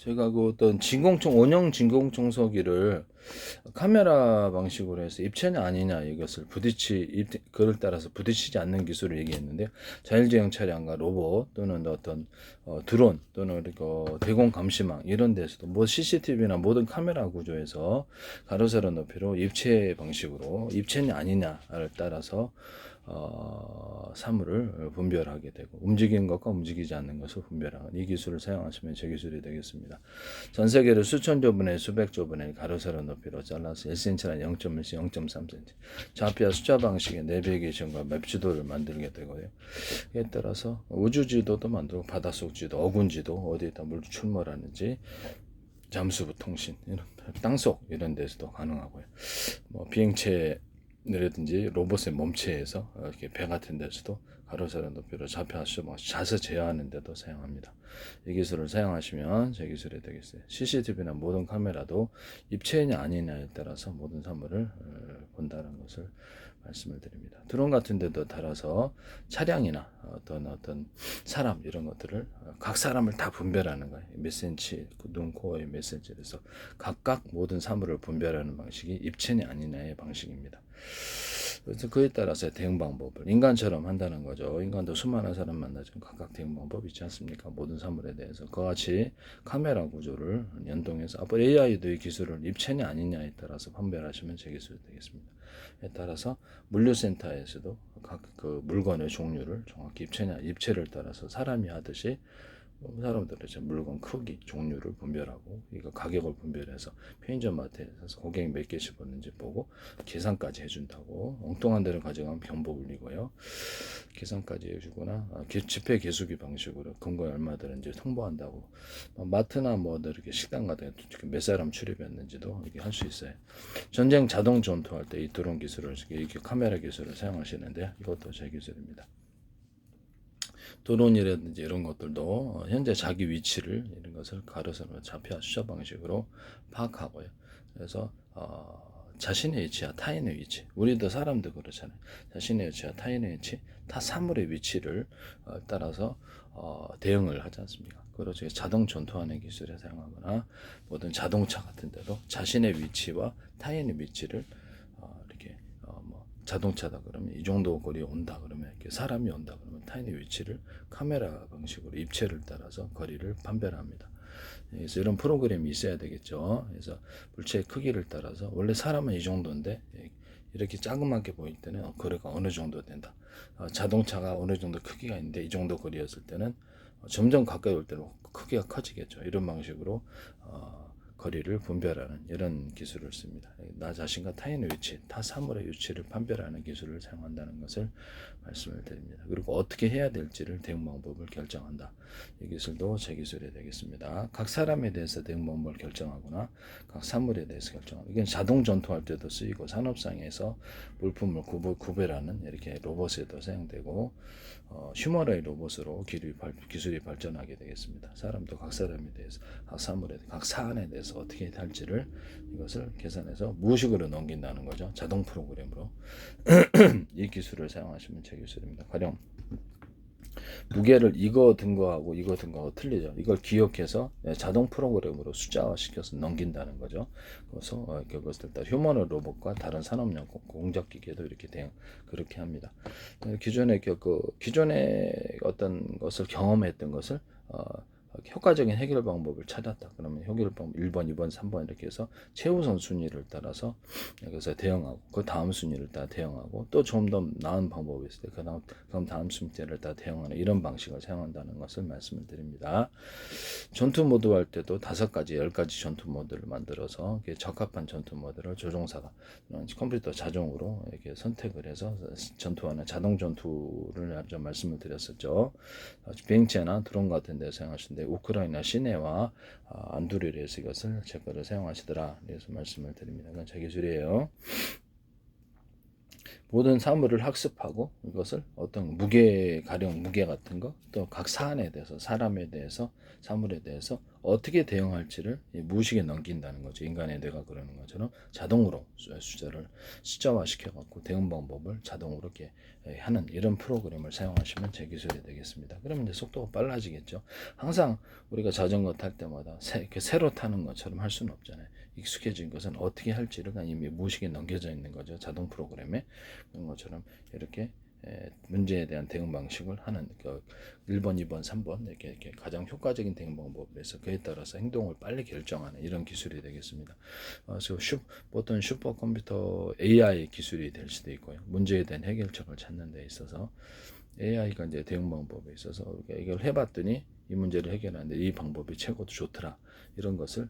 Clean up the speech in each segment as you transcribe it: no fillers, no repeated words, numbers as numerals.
제가 그 어떤 원형 진공청소기를 카메라 방식으로 해서 입체냐 아니냐 이것을 그를 따라서 부딪히지 않는 기술을 얘기했는데요. 자율주행 차량과 로봇 또는 어떤 드론 또는 대공 감시망 이런 데서도 뭐 CCTV나 모든 카메라 구조에서 가로 세로 높이로 입체 방식으로 입체냐 아니냐를 따라서 사물을 분별하게 되고 움직이는 것과 움직이지 않는 것을 분별하는 이 기술을 사용하시면 제 기술이 되겠습니다. 전 세계를 수천조 분의 수백조 분의 가로 세로 높이로 잘라서 1cm나 0.1cm, 0.3cm 좌표와 숫자 방식의 내비게이션과 맵 지도를 만들게 되고요. 이에 따라서 우주 지도도 만들고 바닷속 지도, 어군 지도 어디에다 물 출몰하는지 잠수부 통신 이런 땅속 이런 데서도 가능하고요. 뭐 비행체라든지 로봇의 몸체에서 이렇게 배 같은 데서도 가로 세로 높이로 좌표 자세 제어하는 데도 사용합니다. 이 기술을 사용하시면 제 기술이 되겠어요. CCTV나 모든 카메라도 입체냐 아니냐에 따라서 모든 사물을 본다는 것을 말씀을 드립니다. 드론 같은 데도 달아서 차량이나 어떤 사람 이런 것들을 각 사람을 다 분별하는 거예요. 몇 센치, 눈, 코에 몇 센치에서 각각 모든 사물을 분별하는 방식이 입체냐 아니냐의 방식입니다. 그래서 그에 따라서 대응 방법을 인간처럼 한다는 거죠. 인간도 수많은 사람 만나지만 각각 대응 방법이 있지 않습니까? 모든 사물에 대해서 그와 같이 카메라 구조를 연동해서 앞으로 AI도 이 기술을 입체냐 아니냐에 따라서 판별하시면 제 기술이 되겠습니다. 에 따라서 물류센터에서도 각 그 물건의 종류를 정확히 입체를 따라서 사람이 하듯이 사람들은 이제 물건 크기, 종류를 분별하고 이거 가격을 분별해서 편의점 마트에서 고객이 몇 개 씹었는지 보고 계산까지 해준다고. 엉뚱한 데를 가져가면 경보 울리고요. 계산까지 해주거나 지폐 계수기 방식으로 금고에 얼마 들었는지 통보한다고. 마트나 뭐 이렇게 식당 같은 몇 사람 출입했는지도 이렇게 할 수 있어요. 전쟁 자동 전투할 때 이 드론 기술을 이렇게 카메라 기술을 사용하시는데 이것도 제 기술입니다. 드론이라든지 이런 것들도 현재 자기 위치를 이런 것을 가로세로 좌표 숫자 방식으로 파악하고요. 그래서 자신의 위치와 타인의 위치, 우리도 사람도 그렇잖아요. 자신의 위치와 타인의 위치, 타 사물의 위치를 따라서 대응을 하지 않습니까? 그렇죠. 자동 전투하는 기술을 사용하거나 모든 자동차 같은 데도 자신의 위치와 타인의 위치를 이렇게 뭐 자동차다 그러면 이 정도 거리에 온다 그러면 이렇게 사람이 온다 그러면 타인의 위치를 카메라 방식으로 입체를 따라서 거리를 판별합니다. 그래서 이런 프로그램이 있어야 되겠죠. 그래서 물체의 크기를 따라서 원래 사람은 이 정도인데 이렇게 자그맣게 보일 때는 거리가 어느 정도 된다. 자동차가 어느 정도 크기가 있는데 이 정도 거리였을 때는 점점 가까이 올 때는 크기가 커지겠죠. 이런 방식으로 거리를 분별하는 이런 기술을 씁니다. 나 자신과 타인의 위치, 타 사물의 위치를 판별하는 기술을 사용한다는 것을 말씀을 드립니다. 그리고 어떻게 해야 될지를 대응 방법을 결정한다. 이 기술도 제 기술이 되겠습니다. 각 사람에 대해서 대응 방법을 결정하거나 각 사물에 대해서 결정하는 이건 자동 전투할 때도 쓰이고 산업상에서 물품을 구별하는 이렇게 로봇에도 사용되고 휴머노이드 로봇으로 기술이 발전하게 되겠습니다. 사람도 각 사람에 대해서 각 사물에 각 사안에 대해서 어떻게 할지를 이것을 계산해서 무의식으로 넘긴다는 거죠. 자동 프로그램으로 이 기술을 사용하시면 제 기술입니다. 가령 무게를 이거 든 거하고 이거 든 거하고 틀리죠. 이걸 기억해서 자동 프로그램으로 숫자화 시켜서 넘긴다는 거죠. 그래서 그것을 따라 휴머노 로봇과 다른 산업용 공작 기계도 이렇게 그렇게 합니다. 기존에 어떤 것을 경험했던 것을 효과적인 해결 방법을 찾았다. 그러면 해결 방법 1번, 2번, 3번 이렇게 해서 최우선 순위를 따라서 여기서 대응하고 그 다음 순위를 따라 대응하고 또 좀 더 나은 방법이 있을 때 그럼 다음 순위를 따라 대응하는 이런 방식을 사용한다는 것을 말씀을 드립니다. 전투 모드 할 때도 5가지, 10가지 전투 모드를 만들어서 적합한 전투 모드를 조종사가 컴퓨터 자동으로 이렇게 선택을 해서 전투하는 자동 전투를 아주 말씀을 드렸었죠. 비행체나 드론 같은 데 사용하시는데 우크라이나 시내와 안두리에서 이것을 제 거를 사용하시더라. 그래서 말씀을 드립니다. 이건 제 기술이에요. 모든 사물을 학습하고 이것을 어떤 무게, 가령 무게 같은 거, 또 각 사안에 대해서, 사람에 대해서, 사물에 대해서 어떻게 대응할지를 무의식에 넘긴다는 거죠. 인간의 뇌가 그러는 것처럼 자동으로 숫자화 시켜갖고 대응 방법을 자동으로 이렇게 하는 이런 프로그램을 사용하시면 제 기술이 되겠습니다. 그러면 이제 속도가 빨라지겠죠. 항상 우리가 자전거 탈 때마다 새로 타는 것처럼 할 수는 없잖아요. 익숙해진 것은 어떻게 할지를 이미 무의식에 넘겨져 있는 거죠. 자동 프로그램에. 그런 것처럼 이렇게 문제에 대한 대응 방식을 하는 1번, 2번, 3번 이렇게 가장 효과적인 대응 방법에서 그에 따라서 행동을 빨리 결정하는 이런 기술이 되겠습니다. 그래서 보통 슈퍼컴퓨터 AI 기술이 될 수도 있고요. 문제에 대한 해결책을 찾는 데 있어서 AI가 이제 대응 방법에 있어서 이걸 해봤더니 이 문제를 해결하는데 이 방법이 최고도 좋더라. 이런 것을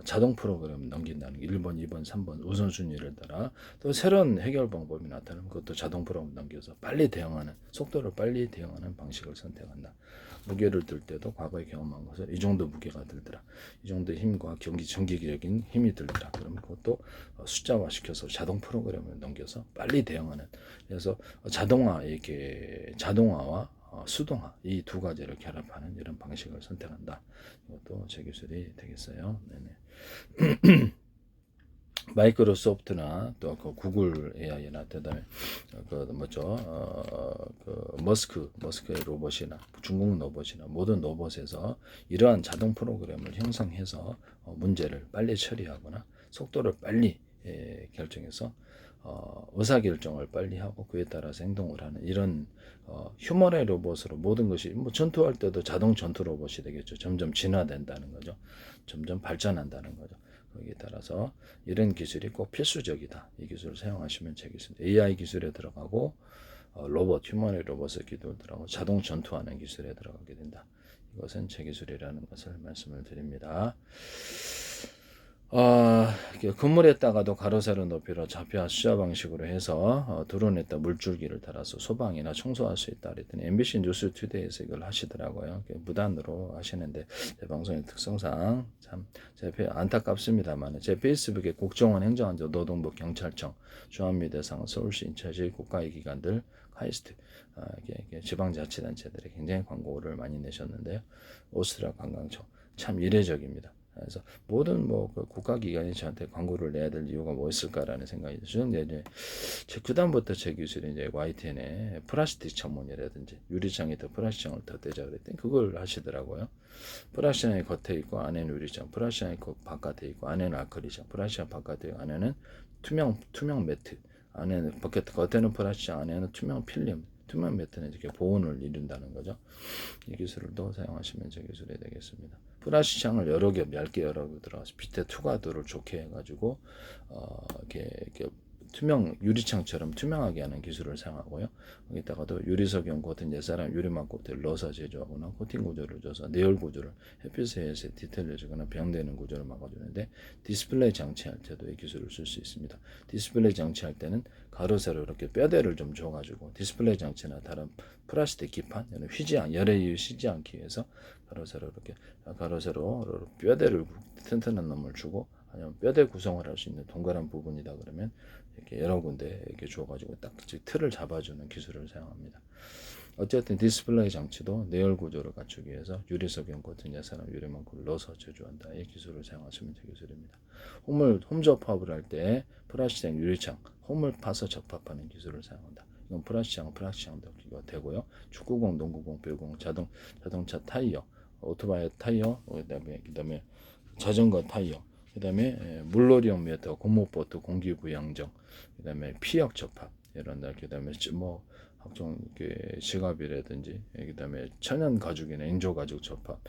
자동 프로그램 넘긴다는 게 1번, 2번, 3번 우선순위를 따라 또 새로운 해결 방법이 나타나면 그것도 자동 프로그램 넘겨서 빨리 대응하는 속도를 빨리 대응하는 방식을 선택한다. 무게를 들 때도 과거에 경험한 것을 이 정도 무게가 들더라. 이 정도 힘과 전기적인 힘이 들더라. 그러면 그것도 숫자화 시켜서 자동 프로그램을 넘겨서 빨리 대응하는 그래서 자동화와 수동화 이 두 가지를 결합하는 이런 방식을 선택한다. 이것도 제 기술이 되겠어요. 네네. 마이크로소프트나 또 그 구글 AI나 그다음에 그 뭐죠 그 머스크의 로봇이나 중국 로봇이나 모든 로봇에서 이러한 자동 프로그램을 형성해서 문제를 빨리 처리하거나 속도를 빨리 결정해서 의사 결정을 빨리 하고 그에 따라서 행동을 하는 이런 휴머의 로봇으로 모든 것이 뭐 전투할 때도 자동 전투 로봇이 되겠죠. 점점 진화된다는 거죠. 점점 발전한다는 거죠. 거기에 따라서 이런 기술이 꼭 필수적이다. 이 기술을 사용하시면 되겠습니다. AI 기술에 들어가고 휴머노이드 로봇의 기술에 들어가고 자동 전투하는 기술에 들어가게 된다. 이것은 제 기술이라는 것을 말씀을 드립니다. 건물에다가도 가로 세로 높이로 좌표와 숫자 방식으로 해서 드론에다 물줄기를 달아서 소방이나 청소할 수 있다 그랬더니 MBC 뉴스 투데이에서 이걸 하시더라고요. 무단으로 하시는데 제 방송의 특성상 참 안타깝습니다만 제 페이스북에 국정원 행정안전 노동부 경찰청 주한미대상 서울시 인천시 국가의 기관들 카이스트 지방자치단체들이 굉장히 광고를 많이 내셨는데요. 오스트리아 관광청 참 이례적입니다. 그래서 모든 그 국가기관이 저한테 광고를 내야 될 이유가 뭐 있을까라는 생각이 들어요. 이제 그다음부터 제 기술이 이제 YTN의 플라스틱 전문이라든지 유리창에다 플라스틱장을 덧대자 그랬더니 그걸 하시더라고요. 플라스틱장이 겉에 있고 안에는 유리창, 플라스틱장이 바깥에 있고 안에는 아크릴장, 플라스틱장 바깥에 있고 안에는 투명 매트, 안에는 겉에는 플라스틱장, 안에는 투명 필름. 투명 매트는 이렇게 보온을 이룬다는 거죠. 이 기술을 또 사용하시면 제 기술이 되겠습니다. 플라스틱 창을 여러 개, 얇게 여러 개 들어가서 밑에 투과도를 좋게 해가지고 이렇게 유리창처럼 투명하게 하는 기술을 사용하고요. 여기다가도 유리석용 코팅 옛사람 유리막 코팅을 넣어서 제조하거나 코팅 구조를 줘서 내열 구조를 햇빛에 디테일해주거나 병되는 구조를 막아주는데 디스플레이 장치할 때도 이 기술을 쓸 수 있습니다. 디스플레이 장치할 때는 가로 세로 이렇게 뼈대를 좀 줘가지고 디스플레이 장치나 다른 플라스틱 기판 열에 휘지 않기 위해서 가로 세로 뼈대를 튼튼한 놈을 주고 아니면 뼈대 구성을 할 수 있는 동그란 부분이다 그러면 이렇게 여러 군데 이렇게 줘가지고 딱 틀을 잡아주는 기술을 사용합니다. 어쨌든 디스플레이 장치도 내열 구조를 갖추기 위해서 유리석용 같은 예산을 유리만큼 넣어서 제조한다. 이 기술을 사용하시면 제 기술입니다. 홈 접합을 할 때 플라스틱 유리창 홈을 파서 접합하는 기술을 사용한다. 이건 플라스틱장도 되고요. 축구공, 농구공, 배구공, 자동차 타이어, 오토바이 타이어, 그다음에 자전거 타이어, 그다음에 물놀이용 메터, 고무보트, 공기부양정, 그다음에 피혁 접합 이런 그다음에 뭐 각종 지갑이라든지 그다음에 천연 가죽이나 인조 가죽 접합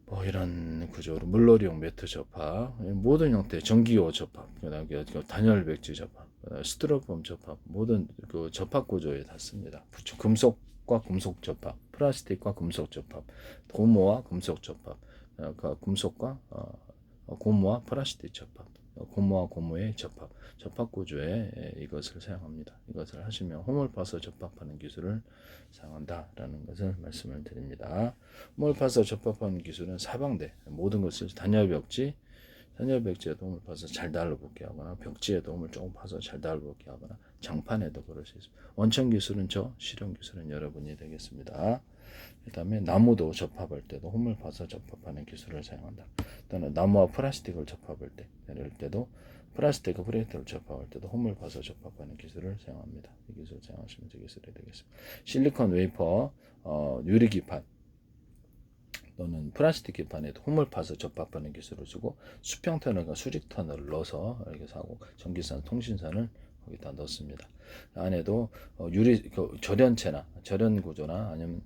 뭐 이런 구조로 물놀이용 매트 접합 모든 형태 전기요 접합 그다음에 단열 백지 접합 스티로폼 접합 모든 그 접합 구조에 닿습니다. 금속과 금속 접합 플라스틱과 금속 접합 고무와 금속 접합 금속과 고무와 플라스틱 접합 고무와 고무의 접합 구조에 이것을 사용합니다. 이것을 하시면 홈을 파서 접합하는 기술을 사용한다라는 것을 말씀을 드립니다. 홈을 파서 접합하는 기술은 사방대 모든 것을 단열벽지 선열백지에 도움을 봐서 잘 달라붙게 하거나 벽지에 도움을 조금 봐서 잘 달라붙게 하거나 장판에도 그럴 수 있습니다. 원천 기술은 저, 실용 기술은 여러분이 되겠습니다. 그 다음에 나무도 접합할 때도 홈을 봐서 접합하는 기술을 사용한다. 또는 나무와 플라스틱을 접합할 때, 이럴 때도 플라스틱과 프레이트를 접합할 때도 홈을 봐서 접합하는 기술을 사용합니다. 이 기술을 사용하시면 저 기술이 되겠습니다. 실리콘 웨이퍼, 유리기판 또는 플라스틱 기판에도 홈을 파서 접합하는 기술을 쓰고 수평 터널과 수직 터널을 넣어서 이렇게 하고 전기선, 통신선을 거기다 넣습니다. 안에도 유리 절연체나 절연 구조나 아니면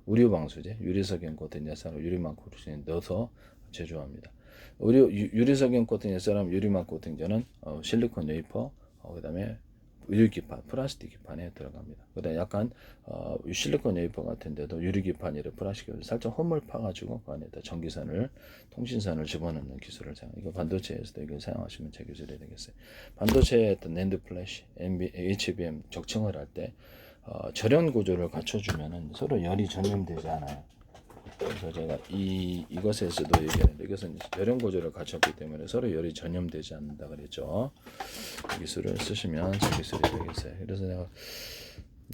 의류 방수제, 유리석연 코팅 예사로 유리막 코팅에 넣어서 제조합니다. 유리석연 코팅 예사람 유리막 코팅제는 실리콘 웨이퍼, 그다음에 유리기판, 플라스틱 기판에 들어갑니다. 그다음 약간 실리콘 웨이퍼 같은데도 유리기판이라 플라스틱을 살짝 홈을 파가지고 그 안에다 전기선을, 통신선을 집어넣는 기술을 사용. 이거 반도체에서도 이걸 사용하시면 제 기술이 되겠어요. 반도체의 어떤 낸드 플래시, HBM 적층을 할 때 절연 구조를 갖춰주면은 서로 열이 전염되지 않아요. 그래서 제가 이것에서도 얘기하는데 이것은 절연 구조를 갖췄기 때문에 서로 열이 전염되지 않는다 그랬죠. 이 기술을 쓰시면 제 기술이 되겠어요. 그래서 내가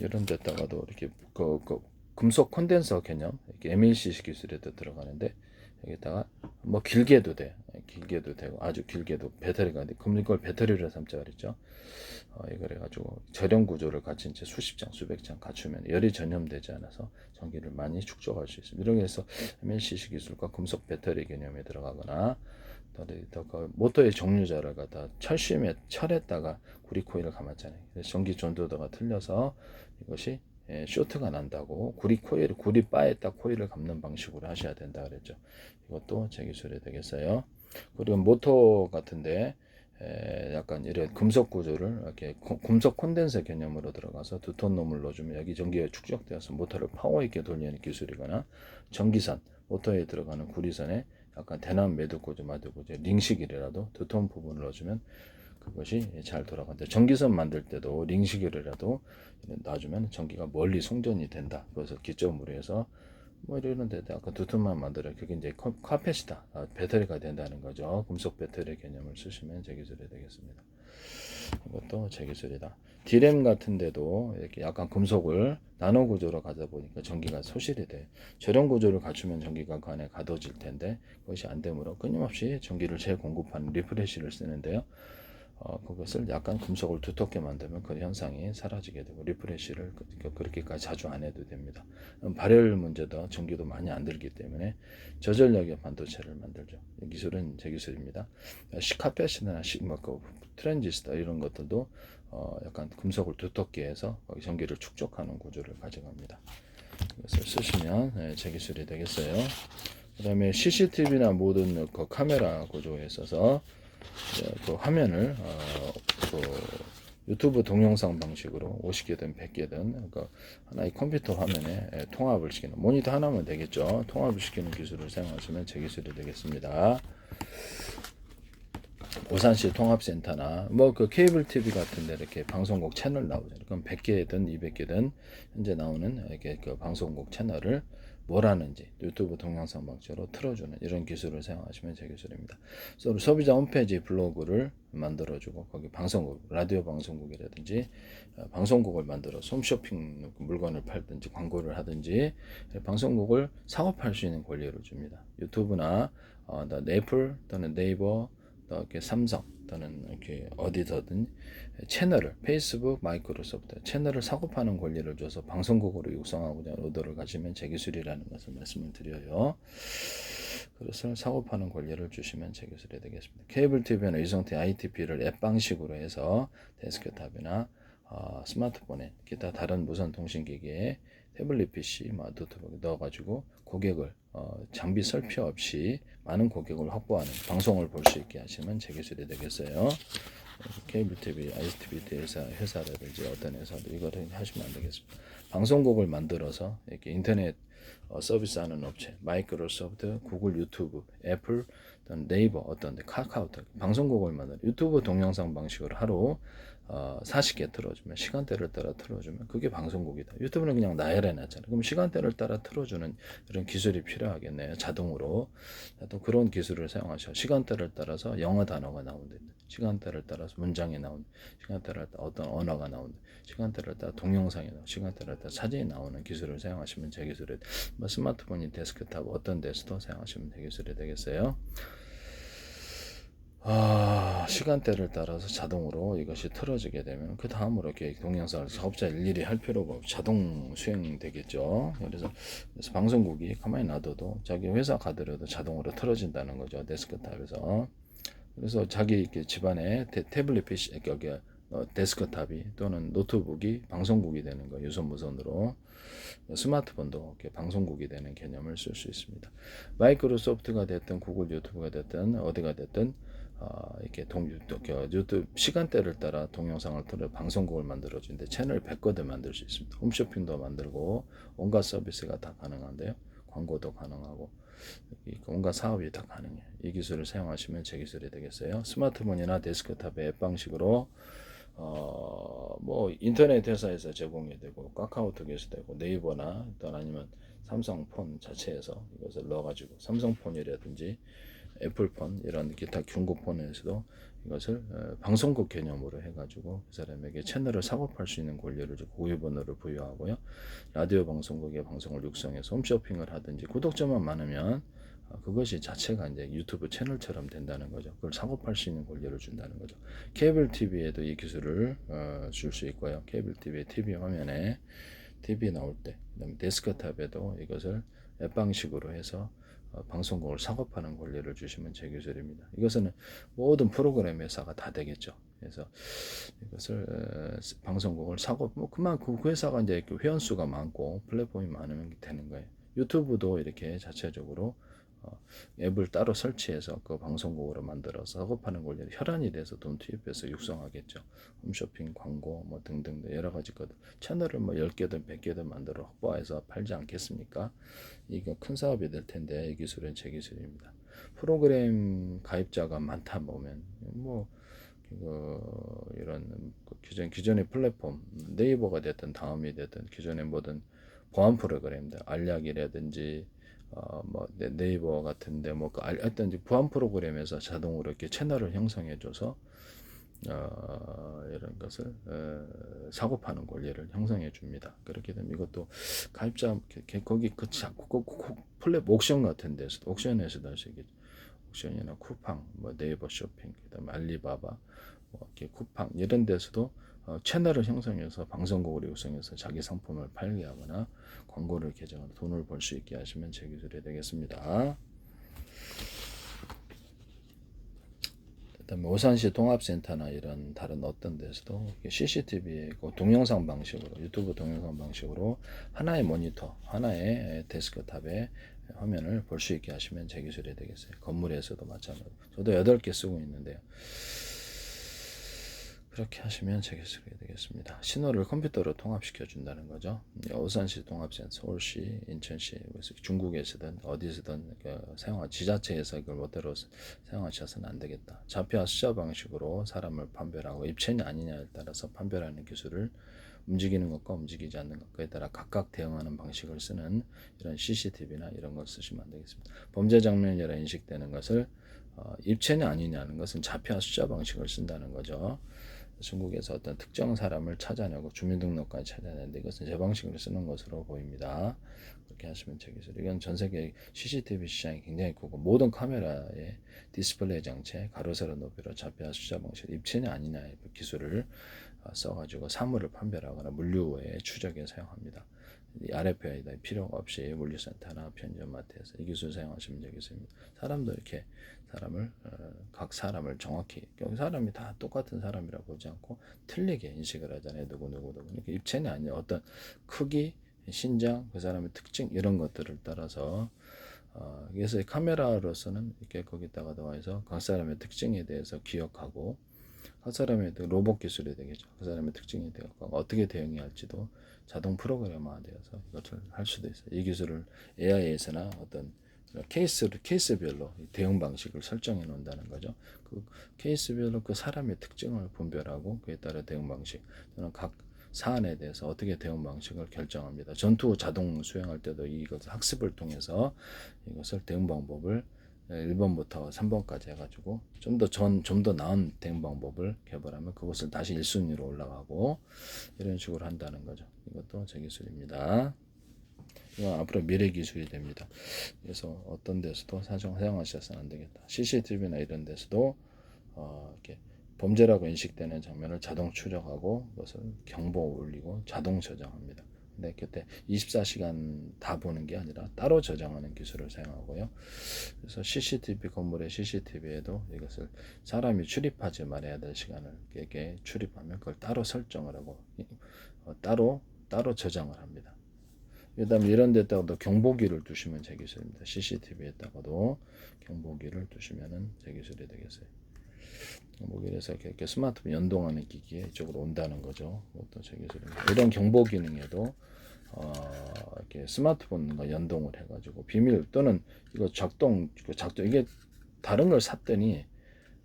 이런 데다가도 이렇게 금속 콘덴서 개념, 이렇게 MLCC 기술에도 들어가는데 여기다가 뭐 길게도 돼, 길게도 되고 아주 길게도 배터리가 돼. 그럼 이걸 배터리로 삼자 그랬죠. 이걸 해가지고 절연 구조를 갖춘 채 수십 장, 수백 장 갖추면 열이 전염되지 않아서 전기를 많이 축적할 수 있습니다. 이렇게 해서 MLCC 기술과 금속 배터리 개념에 들어가거나 또 모터의 종류자를 갖다 철에다가 구리 코일을 감았잖아요. 그래서 전기 전도도가 틀려서 이것이 쇼트가 난다고 구리 바에다 코일을 감는 방식으로 하셔야 된다 그랬죠. 이것도 제 기술이 되겠어요. 그리고 모터 같은데 약간 이런 금속 구조를 이렇게 금속 콘덴서 개념으로 들어가서 두톤 놈을 넣어주면 여기 전기가 축적되어서 모터를 파워 있게 돌리는 기술이거나 전기선, 모터에 들어가는 구리선에 약간 대남 매듭 구조, 링식이라도 두톤 부분을 넣어주면 그것이 잘 돌아간다. 전기선 만들 때도 링식이라도 놔주면 전기가 멀리 송전이 된다. 그래서 기점으로 해서 뭐 이러는 데도 아까 두툼만 만들어 그게 이제 카펫이다, 배터리가 된다는 거죠. 금속 배터리 개념을 쓰시면 제 기술이 되겠습니다. 이것도 제 기술이다. D램 같은 데도 이렇게 약간 금속을 나노 구조로 가다 보니까 전기가 소실이 돼. 저런 구조를 갖추면 전기가 그 안에 가둬질 텐데 그것이 안 되므로 끊임없이 전기를 재공급하는 리프레시를 쓰는데요. 그것을 약간 금속을 두텁게 만들면 그 현상이 사라지게 되고 리프레시를 그렇게까지 자주 안 해도 됩니다. 발열 문제도 전기도 많이 안 들기 때문에 저전력의 반도체를 만들죠. 이 기술은 제 기술입니다. 시카펫이나 트랜지스터 이런 것들도 약간 금속을 두텁게 해서 전기를 축적하는 구조를 가져갑니다. 이것을 쓰시면 제 기술이 되겠어요. 그 다음에 CCTV나 모든 그 카메라 구조에 있어서 그 화면을 유튜브 동영상 방식으로 50개든 100개든 그 하나의 컴퓨터 화면에 통합을 시키는 모니터 하나면 되겠죠. 통합을 시키는 기술을 사용하시면 제 기술이 되겠습니다. 오산시 통합센터나 뭐 그 케이블 TV 같은데 이렇게 방송국 채널 나오잖아요. 그럼 100개든 200개든 현재 나오는 이렇게 그 방송국 채널을 뭘 하는지 유튜브 동영상 방식으로 틀어주는 이런 기술을 사용하시면 제 기술입니다. 소비자 홈페이지 블로그를 만들어주고 거기 방송국, 라디오 방송국이라든지 방송국을 만들어서 홈쇼핑 물건을 팔든지 광고를 하든지 방송국을 사업할 수 있는 권리를 줍니다. 유튜브나 애플 또는 네이버 이렇게 삼성 또는 이렇게 어디서든 채널을 페이스북, 마이크로소프트 채널을 사고 파는 권리를 줘서 방송국으로 육성하고자 하는 의도를 가지면 제 기술이라는 것을 말씀을 드려요. 그래서 사고 파는 권리를 주시면 제 기술이 되겠습니다. 케이블 TV나 위성T ITP를 앱 방식으로 해서 데스크탑이나 스마트폰에 기타 다른 무선 통신기기에 태블릿 PC, 노트북에 넣어가지고 고객을 장비 설치 없이 많은 고객을 확보하는 방송을 볼 수 있게 하시면 제 기술이 되겠어요. 케이블 TV, ISTV 회사라든지 어떤 회사도 이거를 하시면 안 되겠습니다. 방송국을 만들어서 이렇게 인터넷 서비스하는 업체, 마이크로소프트, 구글 유튜브, 애플, 네이버, 어떤데 카카오톡 방송국을 만든 유튜브 동영상 방식으로 하루 40개 틀어주면 시간대를 따라 틀어주면 그게 방송국이다. 유튜브는 그냥 나열해 놨잖아요. 그럼 시간대를 따라 틀어주는 이런 기술이 필요하겠네요. 자동으로. 또 그런 기술을 사용하셔. 시간대를 따라서 영어 단어가 나온다. 시간대를 따라서 문장이 나온다. 시간대를 따라 어떤 언어가 나온다. 시간대를 따라 동영상이 나온다. 시간대를 따라 사진이 나오는 기술을 사용하시면 제 기술이 뭐 스마트폰이 데스크탑 어떤 데서도 사용하시면 제 기술이 되겠어요. 시간대를 따라서 자동으로 이것이 틀어지게 되면 그 다음으로 이렇게 동영상을 작업자 일일이 할 필요가 없이 자동 수행되겠죠. 그래서 방송국이 가만히 놔둬도 자기 회사 가더라도 자동으로 틀어진다는 거죠. 데스크탑에서. 그래서 자기 집안에 태블릿 PC 여기 데스크탑이 또는 노트북이 방송국이 되는 거 유선 무선으로 스마트폰도 이렇게 방송국이 되는 개념을 쓸 수 있습니다. 마이크로소프트가 됐든 구글 유튜브가 됐든 어디가 됐든 이렇게 유튜브 시간대를 따라 동영상을 틀어 방송국을 만들어주는데 채널 100거대 만들 수 있습니다. 홈쇼핑도 만들고 온갖 서비스가 다 가능한데요. 광고도 가능하고 온갖 사업이 다 가능해요. 이 기술을 사용하시면 제 기술이 되겠어요. 스마트폰이나 데스크탑의 앱 방식으로 뭐 인터넷 회사에서 제공이 되고 카카오톡에서 되고 네이버나 또 아니면 삼성폰 자체에서 이것을 넣어가지고 삼성폰이라든지 애플폰 이런 기타 중고폰에서도 이것을 방송국 개념으로 해가지고 그 사람에게 채널을 삭업할 수 있는 권리를 고유번호를 부여하고요. 라디오 방송국의 방송을 육성해서 홈쇼핑을 하든지 구독자만 많으면 그것이 자체가 이제 유튜브 채널처럼 된다는 거죠. 그걸 삭업할 수 있는 권리를 준다는 거죠. 케이블 TV에도 이 기술을 줄 수 있고요. 케이블 TV의 TV 화면에 TV 나올 때, 그다음에 데스크탑에도 이것을 앱 방식으로 해서 방송국을 삭업하는 권리를 주시면 제 기술입니다. 이것은 모든 프로그램 회사가 다 되겠죠. 그래서 이것을 방송국을 삭업, 뭐 그만 그 회사가 이제 회원 수가 많고 플랫폼이 많으면 되는 거예요. 유튜브도 이렇게 자체적으로 앱을 따로 설치해서 그 방송국으로 만들어서 작업하는 권리를 혈안이 돼서 돈 투입해서 육성하겠죠. 홈쇼핑 광고 뭐 등등 여러 가지 것들 채널을 뭐 10개든 100개든 만들어 확보해서 팔지 않겠습니까? 이거 큰 사업이 될 텐데 이 기술은 제 기술입니다. 프로그램 가입자가 많다 보면 뭐 이런 기존의 플랫폼 네이버가 됐든 다음이 됐든 기존의 모든 보안 프로그램들 알약이라든지 뭐 네이버 같은데 뭐 어떤 보안 프로그램에서 자동으로 이렇게 채널을 형성해줘서 이런 것을 사고파는 권리를 형성해 줍니다. 그렇게 되면 이것도 가입자 거기 그 플랫 옥션 같은 데서 옥션에서도 할 수 있겠죠. 옥션이나 쿠팡, 뭐 네이버 쇼핑, 그다음에 알리바바, 뭐 이렇게 쿠팡 이런 데서도 채널을 형성해서 방송국을 구성해서 자기 상품을 팔게 하거나 광고를 개정해서 돈을 벌 수 있게 하시면 제 기술이 되겠습니다. 그다음에 오산시 통합센터나 이런 다른 어떤 데서도 CCTV 동영상 방식으로 유튜브 동영상 방식으로 하나의 모니터, 하나의 데스크탑에 화면을 볼 수 있게 하시면 제 기술이 되겠어요. 건물에서도 마찬가지로. 저도 8개 쓰고 있는데요. 그렇게 하시면 제 기술이 되겠습니다. 신호를 컴퓨터로 통합시켜 준다는 거죠. 오산시 통합센터, 서울시, 인천시, 중국에서든 어디서든 지자체에서 이걸 멋대로 사용하셔서는 안 되겠다. 좌표와 숫자 방식으로 사람을 판별하고 입체냐 아니냐에 따라서 판별하는 기술을 움직이는 것과 움직이지 않는 것에 따라 각각 대응하는 방식을 쓰는 이런 CCTV나 이런 걸 쓰시면 안 되겠습니다. 범죄 장면이라 인식되는 것을 입체냐 아니냐는 것은 좌표와 숫자 방식을 쓴다는 거죠. 중국에서 어떤 특정 사람을 찾아내고 주민등록까지 찾아내는데 이것은 제 방식으로 쓰는 것으로 보입니다. 그렇게 하시면 되겠어요. 이건 전 세계 CCTV 시장이 굉장히 크고 모든 카메라의 디스플레이 장치, 가로 세로 높이로 좌표와 숫자 방식, 입체냐 아니냐의 기술을 써가지고 사물을 판별하거나 물류의 추적에 사용합니다. RFID 필요가 없이 물류센터나 편의점마트에서 이 기술 사용하시면 되겠습니다. 사람도 이렇게 각 사람을 정확히 사람이 다 똑같은 사람이라고 보지 않고 틀리게 인식을 하잖아요. 누구 그러니까 입체는 아니에요. 어떤 크기, 신장, 그 사람의 특징 이런 것들을 따라서 그래서 카메라로서는 이렇게 거기다가 넣어서 각 사람의 특징에 대해서 기억하고 각 사람의 로봇 기술이 되겠죠. 그 사람의 특징이 되고 어떻게 대응해야 할지도 자동 프로그래머화되어서 이것을 할 수도 있어요. 이 기술을 AI에서나 어떤 케이스별로 대응 방식을 설정해 놓는다는 거죠. 그 케이스별로 그 사람의 특징을 분별하고 그에 따라 대응 방식 또는 각 사안에 대해서 어떻게 대응 방식을 결정합니다. 전투 자동 수행할 때도 이것을 학습을 통해서 이것을 대응 방법을 1번부터 3번까지 해가지고 좀 더 나은 대응 방법을 개발하면 그것을 다시 1순위로 올라가고 이런 식으로 한다는 거죠. 이것도 제 기술입니다. 이건 앞으로 미래 기술이 됩니다. 그래서 어떤 데서도 사용하셔서는 안 되겠다. CCTV나 이런 데서도 이렇게 범죄라고 인식되는 장면을 자동 추적하고 그것을 경보 올리고 자동 저장합니다. 근데 그때 24시간 다 보는 게 아니라 따로 저장하는 기술을 사용하고요. 그래서 CCTV 건물의 CCTV에도 이것을 사람이 출입하지 말아야 될 시간을 이렇게 출입하면 그걸 따로 설정을 하고 따로 저장을 합니다. 그다음에 이런 데다가도 경보기를 두시면 제 기술입니다. CCTV에다가도 경보기를 두시면은 제 기술이 되겠어요. 경보기에서 이렇게 스마트폰 연동하는 기기에 이쪽으로 온다는 거죠. 그것도 제 기술입니다. 이런 경보 기능에도 이렇게 스마트폰과 연동을 해가지고 비밀 또는 이거 작동 이게 다른 걸 샀더니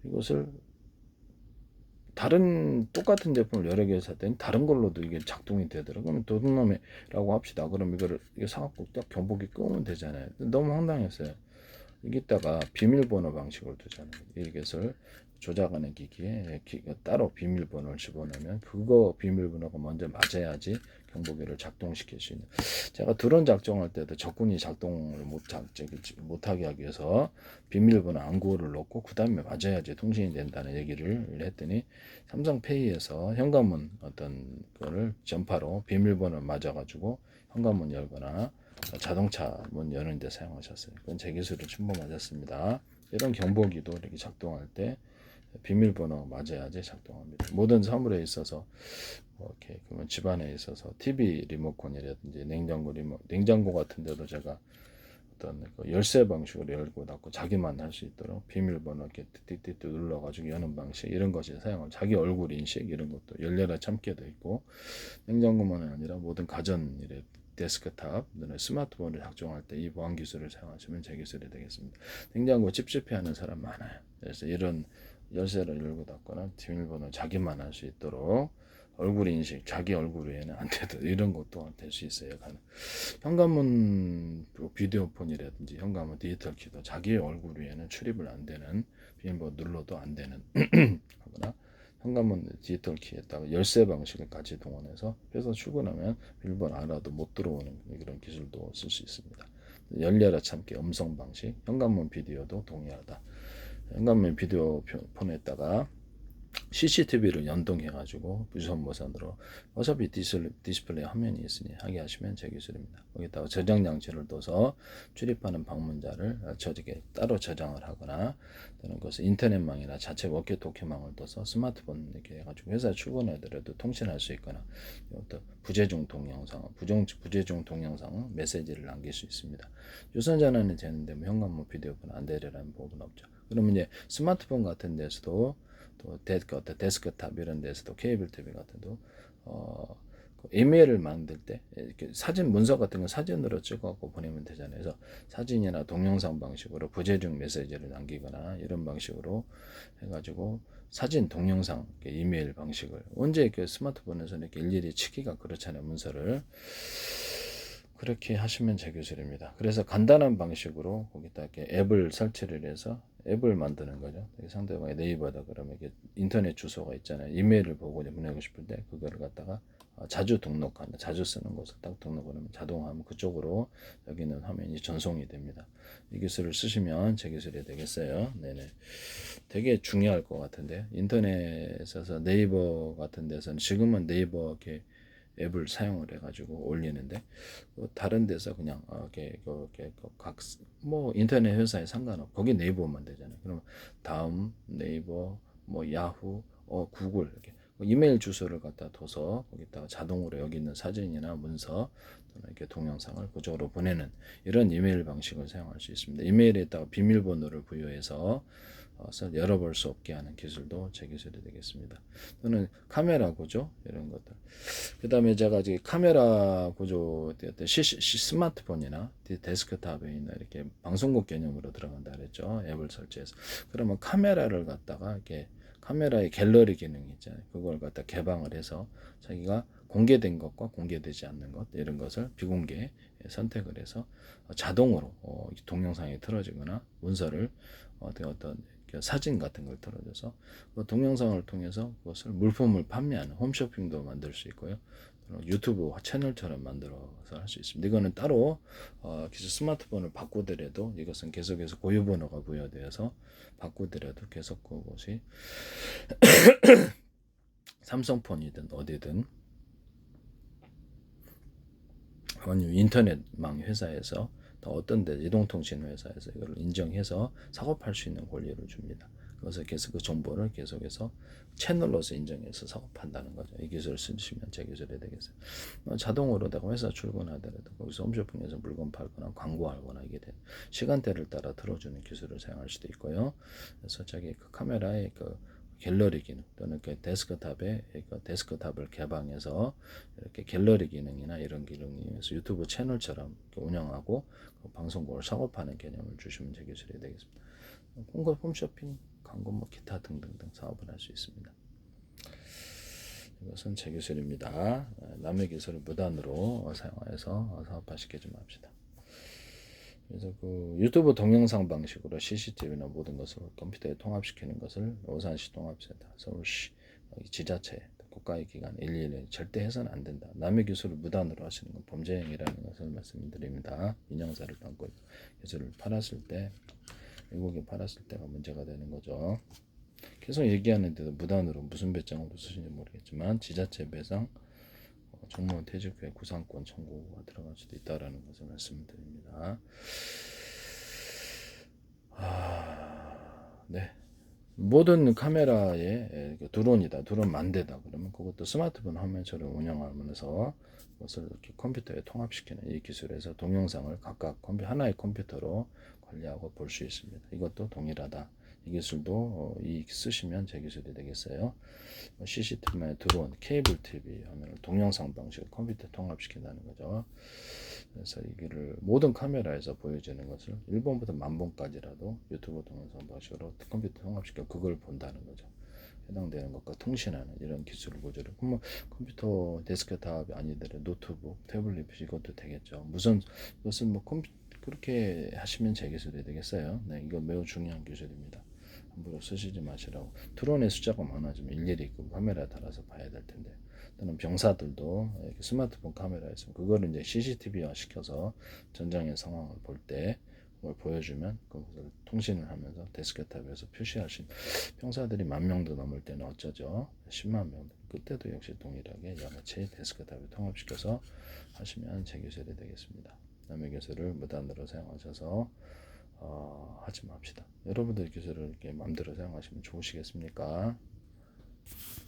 이것을 다른 똑같은 제품을 여러 개 샀더니 다른 걸로도 이게 작동이 되더라고요. 그러면 도둑놈이라고 합시다. 그럼 이거 사갖고 딱 경보기 끄면 되잖아요. 너무 황당했어요. 여기다가 비밀번호 방식을 두잖아요. 이것을 조작하는 기기에 따로 비밀번호를 집어넣으면 그거 비밀번호가 먼저 맞아야지 경보기를 작동시킬 수 있는. 제가 드론 작동할 때도 적군이 작동을 못하게 하기 위해서 비밀번호暗구를 넣고 그 다음에 맞아야지 통신이 된다는 얘기를 했더니 삼성페이에서 현관문 어떤 거를 전파로 비밀번호를 맞아가지고 현관문 열거나 자동차 문 여는 데 사용하셨어요. 그건 제 기술을 충분 맞았습니다. 이런 경보기도 이렇게 작동할 때 비밀번호 맞아야지 작동합니다. 모든 사물에 있어서 이렇게 그러면 집안에 있어서 TV 리모컨이라든지 냉장고 같은 데도 제가 어떤 그 열쇠 방식으로 열고 닫고 자기만 할 수 있도록 비밀번호 이렇게 띠띠띠 눌러가지고 여는 방식 이런 것이 사용을 자기 얼굴 인식 이런 것도 열려라 참게도 있고 냉장고만이 아니라 모든 가전 이래 데스크탑, 스마트폰을 작동할 때 이 보안 기술을 사용하시면 제 기술이 되겠습니다. 냉장고 찝찝해하는 사람 많아요. 그래서 이런 열쇠를 열고 닫거나 비밀번호 자기만 할 수 있도록 얼굴 인식, 자기 얼굴 외에는 안 되도 이런 것도 될 수 있어요. 현관문 비디오폰이라든지 현관문 디지털 키도 자기의 얼굴 외에는 출입을 안 되는 비밀번호 눌러도 안 되는 하거나 현관문 디지털 키에다가 열쇠 방식을 같이 동원해서 회사 출근하면 비밀번호 알아도 못 들어오는 그런 기술도 쓸 수 있습니다. 열려라 참기 음성 방식, 현관문 비디오도 동의하다. 현관문 비디오 폰에다가 CCTV를 연동해가지고 무선으로 어차피 디스플레이 화면이 있으니 하게 하시면 제 기술입니다. 거기다가 저장 장치를 둬서 출입하는 방문자를 저렇게 따로 저장을 하거나 또는 그것을 인터넷망이나 자체 워키토키망을 둬서 스마트폰 이렇게 해가지고 회사 출근하더라도 통신할 수 있거나 또 부재중 동영상은 메시지를 남길 수 있습니다. 유선 전화는 되는데 뭐 현관문 비디오폰 안 되려는 부분은 없죠. 그러면 이제 스마트폰 같은 데서도 또 데스크탑 이런 데서도 케이블 TV 같은 도 이메일을 만들 때 이렇게 사진 문서 같은 건 사진으로 찍어갖고 보내면 되잖아요. 그래서 사진이나 동영상 방식으로 부재중 메시지를 남기거나 이런 방식으로 해가지고 사진, 동영상, 이메일 방식을 언제 이렇게 스마트폰에서 이렇게 일일이 치기가 그렇잖아요. 문서를 그렇게 하시면 제 기술입니다. 그래서 간단한 방식으로 거기다 이렇게 앱을 설치를 해서 앱을 만드는 거죠. 상대방의 네이버다 그러면 이게 인터넷 주소가 있잖아요. 이메일을 보고 보내고 싶을 때 그거를 갖다가 자주 쓰는 것을 딱 등록하면 자동화하면 그쪽으로 여기 있는 화면이 전송이 됩니다. 이 기술을 쓰시면 제 기술이 되겠어요. 네네. 되게 중요할 것 같은데 인터넷에서 네이버 같은 데서는 지금은 네이버 이렇게 앱을 사용을 해가지고 올리는데 다른 데서 그냥 뭐 인터넷 회사에 상관없고 거기 네이버만 되잖아요. 그럼 다음 네이버 뭐 야후 구글 이렇게 이메일 주소를 갖다 둬서 거기다가 자동으로 여기 있는 사진이나 문서 또는 이렇게 동영상을 그쪽으로 보내는 이런 이메일 방식을 사용할 수 있습니다. 이메일에다가 비밀번호를 부여해서 열어볼 수 없게 하는 기술도 제 기술이 되겠습니다. 또는 카메라 구조 이런 것들. 그 다음에 제가 이제 카메라 구조 스마트폰이나 데스크탑에 있는 이렇게 방송국 개념으로 들어간다 그랬죠. 앱을 설치해서. 그러면 카메라를 갖다가 이렇게 카메라의 갤러리 기능이 있잖아요. 그걸 갖다 개방을 해서 자기가 공개된 것과 공개되지 않는 것 이런 것을 비공개 선택을 해서 자동으로 동영상이 틀어지거나 문서를 어떤 사진 같은 걸 틀어줘서 그 동영상을 통해서 그것을 물품을 판매하는 홈쇼핑도 만들 수 있고요. 유튜브 채널처럼 만들어서 할 수 있습니다. 이거는 따로 기술 스마트폰을 바꾸더라도 이것은 계속해서 고유번호가 부여되어서 바꾸더라도 계속 그것이 삼성폰이든 어디든 인터넷망 회사에서 어떤 데 이동통신 회사에서 이걸 인정해서 작업할 수 있는 권리를 줍니다. 그래서 계속 그 정보를 계속해서 채널로서 인정해서 작업한다는 거죠. 이 기술을 쓰시면 제 기술이 되겠어요. 자동으로 내가 회사 출근하더라도 거기서 홈쇼핑에서 물건 팔거나 광고하거나 이게 돼 시간대를 따라 틀어주는 기술을 사용할 수도 있고요. 그래서 자기 그 카메라의 그 갤러리 기능 또는 그 데스크탑을 개방해서 이렇게 갤러리 기능이나 이런 기능에서 유튜브 채널처럼 운영하고 그 방송국을 작업하는 개념을 주시면 제 기술이 되겠습니다. 공급 홈쇼핑, 광고, 기타 등등등 사업을 할 수 있습니다. 이것은 제 기술입니다. 남의 기술을 무단으로 사용해서 사업화시키지 맙시다. 그래서 그 유튜브 동영상 방식으로 CCTV나 모든 것을 컴퓨터에 통합시키는 것을 오산시 통합센터, 서울시, 지자체, 국가의 기관 111에 절대 해서는 안 된다. 남의 기술을 무단으로 하시는 건 범죄 행위라는 것을 말씀드립니다. 인형사를 담고 기술을 팔았을 때 외국에 팔았을 때가 문제가 되는 거죠. 계속 얘기하는데도 무단으로 무슨 배짱으로 쓰시는지 모르겠지만 지자체 배상, 정무원 퇴직 후에 구상권 청구가 들어갈 수도 있다라는 것을 말씀드립니다. 네. 모든 카메라에 드론이다, 드론 만대다 그러면 그것도 스마트폰 화면처럼 운영하면서 그것을 이렇게 컴퓨터에 통합시키는 이 기술에서 동영상을 각각 하나의 컴퓨터로 관리하고 볼 수 있습니다. 이것도 동일하다. 이 기술도 쓰시면 제 기술이 되겠어요. CCTV나 드론, 케이블 TV 하면 동영상 방식을 컴퓨터 통합시킨다는 거죠. 그래서 이거를 모든 카메라에서 보여지는 것을 1번부터 10,000번까지라도 유튜브 동영상 방식으로 컴퓨터 통합시켜 그걸 본다는 거죠. 해당되는 것과 통신하는 이런 기술 구조를 컴퓨터 데스크탑이 아니더라도 노트북, 태블릿 이것도 되겠죠. 이것은 그렇게 하시면 제 기술이 되겠어요. 네, 이거 매우 중요한 기술입니다. 함부로 쓰시지 마시라고. 드론의 숫자가 많아지면 일일이 그 카메라에 달아서 봐야 될 텐데. 또는 병사들도 이렇게 스마트폰 카메라 있으면 그거를 이제 CCTV화 시켜서 전장의 상황을 볼 때 그걸 보여주면 그것을 통신을 하면서 데스크탑에서 표시하신 병사들이 10,000명도 넘을 때는 어쩌죠? 10만 명. 그때도 역시 동일하게 양아치 데스크탑에 통합시켜서 하시면 제 기술이 되겠습니다. 남의 기술을 무단으로 사용하셔서 하지 맙시다. 여러분들 기술을 이렇게 마음대로 사용하시면 좋으시겠습니까?